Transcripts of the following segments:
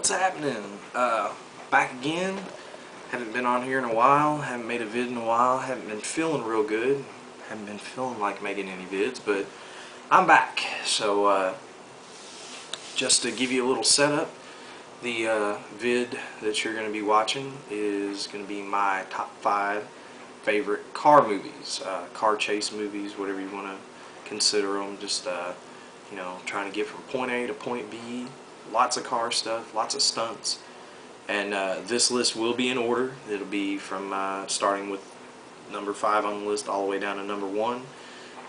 What's happening? Back again. Haven't been on here in a while. Haven't made a vid in a while. Haven't been feeling real good. Haven't been feeling like making any vids, but I'm back. So just to give you a little setup, the vid that you're going to be watching is going to be my top 5 favorite car movies, car chase movies, whatever you want to consider them. Just you know, trying to get from point A to point B. Lots of car stuff, lots of stunts, and this list will be in order. It'll be from starting with number 5 on the list all the way down to number 1,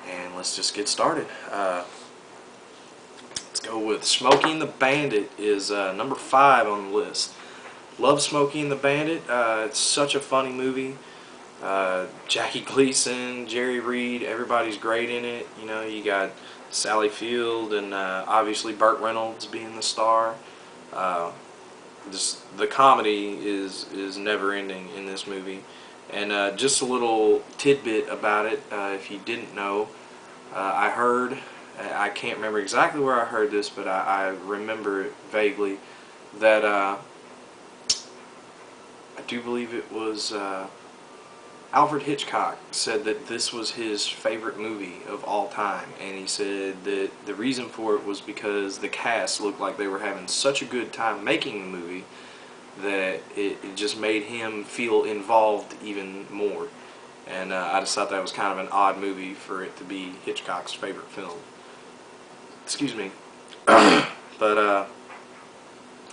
and let's just get started. Let's go with Smokey and the Bandit is number 5 on the list. Love Smokey and the Bandit. It's such a funny movie. Jackie Gleason, Jerry Reed, everybody's great in it. You know, you got Sally Field and obviously Burt Reynolds being the star. Just the comedy is never ending in this movie. And just a little tidbit about it, if you didn't know, I heard, I can't remember exactly where I heard this, but I remember it vaguely, that I do believe it was Alfred Hitchcock said that this was his favorite movie of all time, and he said that the reason for it was because the cast looked like they were having such a good time making the movie that it just made him feel involved even more. And I just thought that was kind of an odd movie for it to be Hitchcock's favorite film. Excuse me. But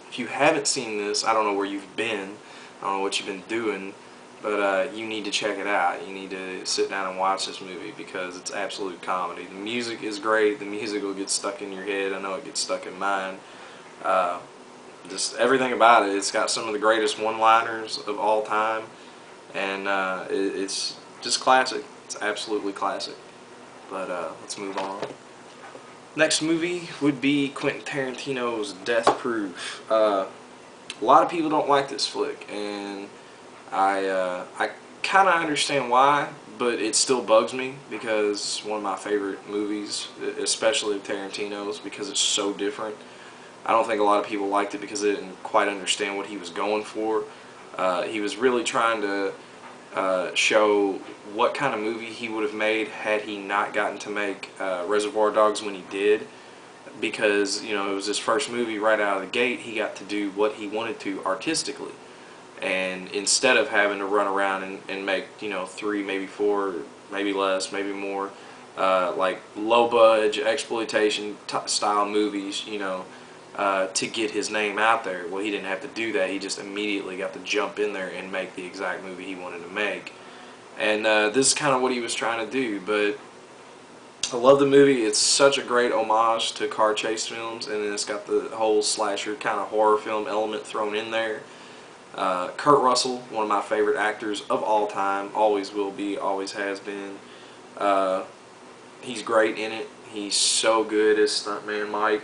if you haven't seen this, I don't know where you've been, I don't know what you've been doing, but you need to check it out. You need to sit down and watch this movie because it's absolute comedy. The music is great. The music will get stuck in your head. I know it gets stuck in mine. Just everything about it. It's got some of the greatest one-liners of all time, and it's just classic. It's absolutely classic. But let's move on. Next movie would be Quentin Tarantino's Death Proof. A lot of people don't like this flick, and I kind of understand why, but it still bugs me because it's one of my favorite movies, especially of Tarantino's, because it's so different. I don't think a lot of people liked it because they didn't quite understand what he was going for. He was really trying to show what kind of movie he would have made had he not gotten to make Reservoir Dogs when he did, because, you know, it was his first movie right out of the gate. He got to do what he wanted to artistically. And instead of having to run around and make, you know, 3, maybe 4, maybe less, maybe more, like low-budget exploitation style movies, you know, to get his name out there. Well, he didn't have to do that. He just immediately got to jump in there and make the exact movie he wanted to make. And this is kind of what he was trying to do. But I love the movie. It's such a great homage to car chase films, and then it's got the whole slasher kind of horror film element thrown in there. Kurt Russell, one of my favorite actors of all time, always will be, always has been. He's great in it. He's so good as Stuntman Mike.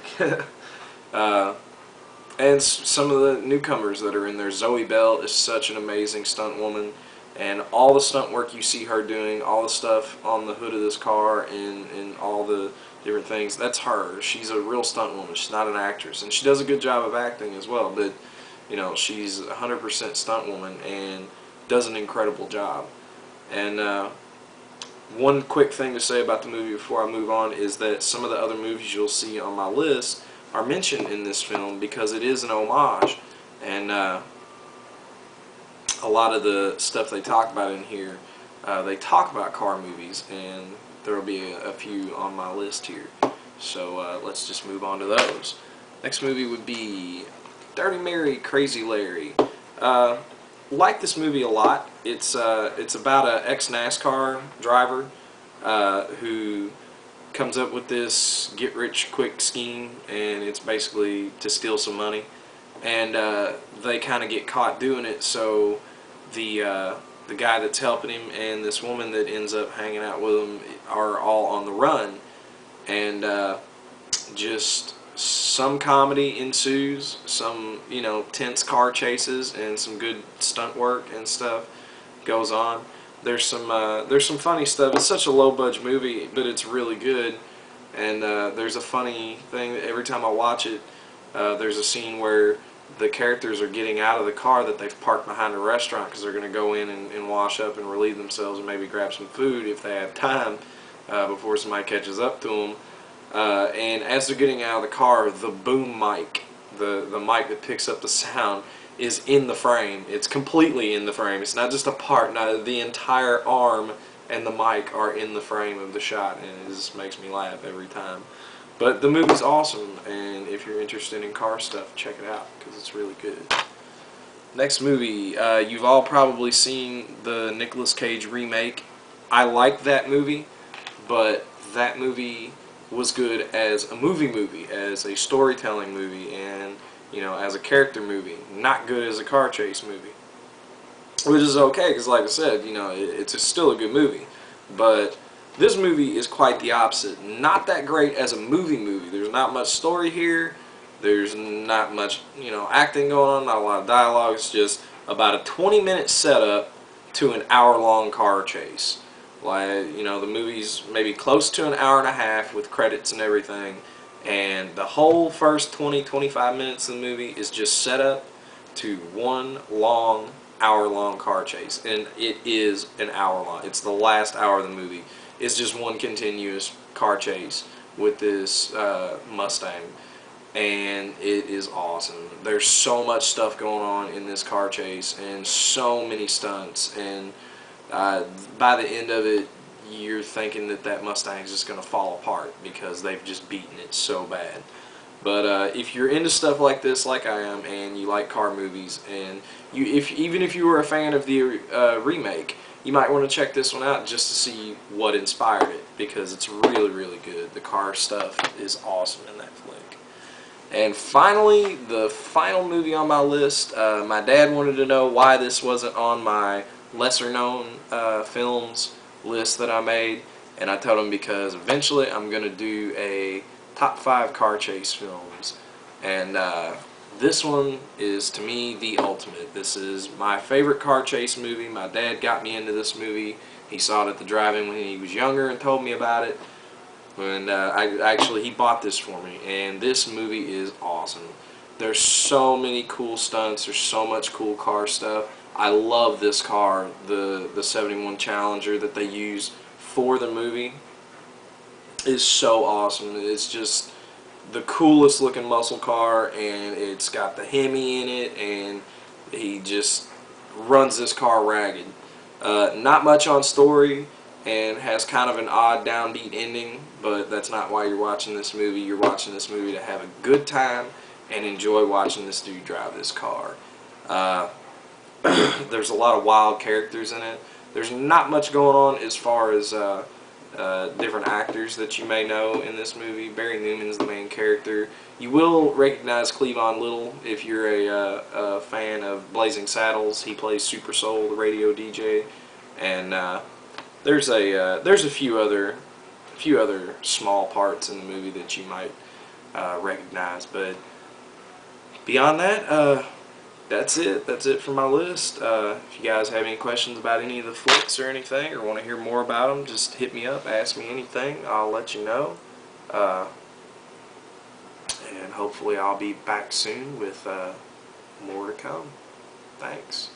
And some of the newcomers that are in there. Zoe Bell is such an amazing stunt woman, and all the stunt work you see her doing, all the stuff on the hood of this car and all the different things, that's her. She's a real stunt woman. She's not an actress, and she does a good job of acting as well, but you know, she's 100% stunt woman and does an incredible job. And one quick thing to say about the movie before I move on is that some of the other movies you'll see on my list are mentioned in this film because it is an homage. And a lot of the stuff they talk about in here, they talk about car movies, and there will be a few on my list here. So let's just move on to those. Next movie would be Dirty Mary, Crazy Larry. Like this movie a lot. It's about an ex-NASCAR driver who comes up with this get-rich-quick scheme, and it's basically to steal some money. And they kind of get caught doing it, so the guy that's helping him and this woman that ends up hanging out with him are all on the run. And just some comedy ensues, some, you know, tense car chases, and some good stunt work and stuff goes on. There's some funny stuff. It's such a low-budget movie, but it's really good. And there's a funny thing that every time I watch it, there's a scene where the characters are getting out of the car that they've parked behind a restaurant because they're going to go in and wash up and relieve themselves and maybe grab some food if they have time before somebody catches up to them. And as they're getting out of the car, the boom mic, the mic that picks up the sound, is in the frame. It's completely in the frame. It's not just a part. No, the entire arm and the mic are in the frame of the shot, and it just makes me laugh every time. But the movie's awesome, and if you're interested in car stuff, check it out, because it's really good. Next movie, you've all probably seen the Nicolas Cage remake. I like that movie, but that movie was good as a movie, as a storytelling movie, and as a character movie. Not good as a car chase movie, which is okay, because like I said, it's still a good movie. But this movie is quite the opposite. Not that great as a movie. There's not much story here. There's not much, acting going on, not a lot of dialogue. It's just about a 20-minute setup to an hour-long car chase. Like, the movie's maybe close to an hour and a half with credits and everything. And the whole first 20-25 minutes of the movie is just set up to one long, hour-long car chase. And it is an hour long. It's the last hour of the movie. It's just one continuous car chase with this Mustang. And it is awesome. There's so much stuff going on in this car chase, and so many stunts. And by the end of it, you're thinking that Mustang is just going to fall apart because they've just beaten it so bad. But if you're into stuff like this, like I am, and you like car movies, and even if you were a fan of the remake, you might want to check this one out just to see what inspired it, because it's really, really good. The car stuff is awesome in that flick. And finally, the final movie on my list, my dad wanted to know why this wasn't on my lesser-known films list that I made, and I told him because eventually I'm going to do a top 5 car chase films, and this one is, to me, the ultimate. This is my favorite car chase movie. My dad got me into this movie. He saw it at the drive-in when he was younger and told me about it. And he bought this for me. And this movie is awesome. There's so many cool stunts. There's so much cool car stuff. I love this car, the 71 Challenger that they use for the movie. Is so awesome. It's just the coolest looking muscle car, and it's got the Hemi in it, and he just runs this car ragged. Not much on story, and has kind of an odd downbeat ending, but that's not why you're watching this movie. You're watching this movie to have a good time and enjoy watching this dude drive this car. There's a lot of wild characters in it. There's not much going on as far as different actors that you may know in this movie. Barry Newman's the main character. You will recognize Cleavon Little if you're a fan of Blazing Saddles. He plays Super Soul, the radio DJ, and there's a few other small parts in the movie that you might recognize. But beyond that, that's it. That's it for my list. If you guys have any questions about any of the flicks or anything, or want to hear more about them, just hit me up, ask me anything. I'll let you know. And hopefully I'll be back soon with more to come. Thanks.